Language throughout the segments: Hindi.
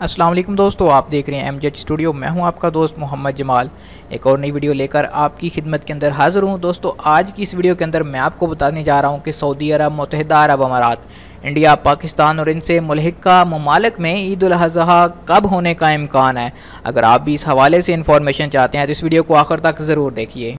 अस्सलाम वालेकुम दोस्तों, आप देख रहे हैं एमजेड स्टूडियो। मैं हूं आपका दोस्त मोहम्मद जमाल। एक और नई वीडियो लेकर आपकी खिदमत के अंदर हाज़िर हूं। दोस्तों, आज की इस वीडियो के अंदर मैं आपको बताने जा रहा हूं कि सऊदी अरब, मुत्तहिदा अरब अमारात, इंडिया, पाकिस्तान और इनसे मुल्हिका ममालिक में ईद उल अज़हा कब होने का इम्कान है। अगर आप भी इस हवाले से इन्फॉर्मेशन चाहते हैं तो इस वीडियो को आखिर तक ज़रूर देखिए।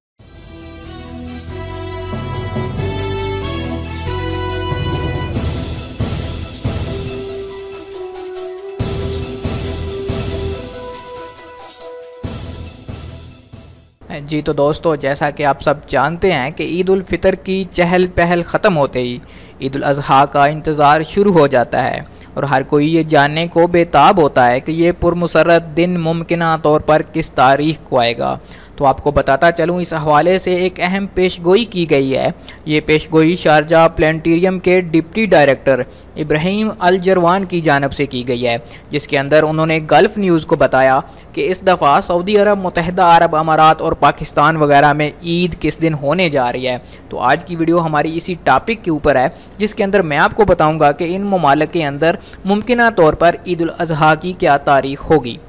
जी तो दोस्तों, जैसा कि आप सब जानते हैं कि ईद उल फ़ितर की चहल पहल ख़त्म होते ही ईद उल अज़हा का इंतज़ार शुरू हो जाता है और हर कोई ये जानने को बेताब होता है कि ये पुरमसरत दिन मुमकिना तौर पर किस तारीख़ को आएगा। तो आपको बताता चलूँ, इस हवाले से एक अहम पेशगोई की गई है। ये पेशगोई शारजा प्लानिटेरियम के डिप्टी डायरेक्टर इब्राहिम अल जरवान की जानब से की गई है, जिसके अंदर उन्होंने गल्फ़ न्यूज़ को बताया कि इस दफ़ा सऊदी अरब, मुत्तहिदा अरब अमारात और पाकिस्तान वगैरह में ईद किस दिन होने जा रही है। तो आज की वीडियो हमारी इसी टॉपिक के ऊपर है, जिसके अंदर मैं आपको बताऊँगा कि इन ममालिक के अंदर मुमकिना तौर पर ईद उल अज़हा की क्या तारीख़ होगी।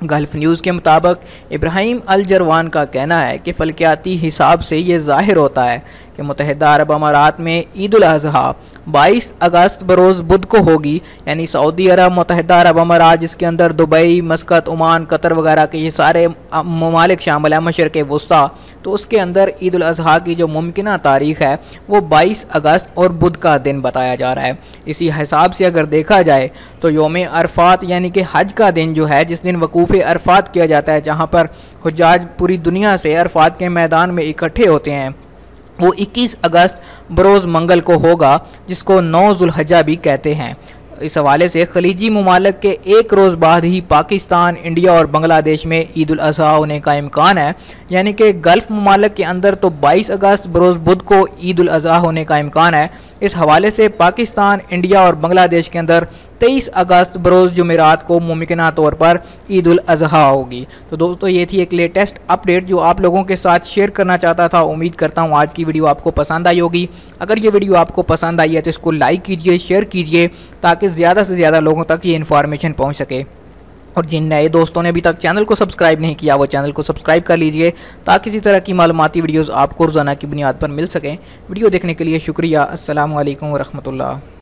गल्फ़ न्यूज़ के मुताबिक इब्राहिम अल जरवान का कहना है कि फ़ल्कियाती हिसाब से ये ज़ाहिर होता है कि मुत्तहिदा अरब अमारात में ईद उल अज़हा 22 अगस्त बरोज़ बुध को होगी। यानी सऊदी अरब, मुत्तहिदा अरब अमारात, जिसके अंदर दुबई, मस्कत, ओमान, कतर वगैरह के ये सारे ममालिक शामिल हैं, मशरिक़ वुस्ता। तो उसके अंदर ईद उल अज़हा की जो मुमकिना तारीख़ है वो 22 अगस्त और बुध का दिन बताया जा रहा है। इसी हिसाब से अगर देखा जाए तो योम अरफात यानी कि हज का दिन जो है, जिस दिन वकूफ़ अरफात किया जाता है, जहाँ पर हुज्जाज पूरी दुनिया से अरफात के मैदान में इकट्ठे होते हैं, वो 21 अगस्त बरोज़ मंगल को होगा, जिसको 9 ज़ुल्हज्जा भी कहते हैं। इस हवाले से खलीजी ममालिक के एक रोज़ बाद ही पाकिस्तान, इंडिया और बांग्लादेश में ईद उल अज़हा होने का इम्कान है। यानी कि गल्फ़ ममालिक के अंदर तो 22 अगस्त बरोज़ बुध को ईद उल अज़हा होने का इम्कान है। इस हवाले से पाकिस्तान, इंडिया और बांग्लादेश के अंदर 23 अगस्त बरोज़ जुमेरात को मुमकिना तौर पर ईद उल अज़हा होगी। तो दोस्तों, ये थी एक लेटेस्ट अपडेट जो आप लोगों के साथ शेयर करना चाहता था। उम्मीद करता हूँ आज की वीडियो आपको पसंद आई होगी। अगर ये वीडियो आपको पसंद आई है तो इसको लाइक कीजिए, शेयर कीजिए, ताकि ज़्यादा से ज़्यादा लोगों तक ये इन्फॉर्मेशन पहुँच सके। और जिन नए दोस्तों ने अभी तक चैनल को सब्सक्राइब नहीं किया, वो चैनल को सब्सक्राइब कर लीजिए, ताकि इसी तरह की मालूमाती वीडियोज़ आपको रोज़ाना की बुनियाद पर मिल सकें। वीडियो देखने के लिए शुक्रिया। अस्सलामु अलैकुम व रहमतुल्लाह।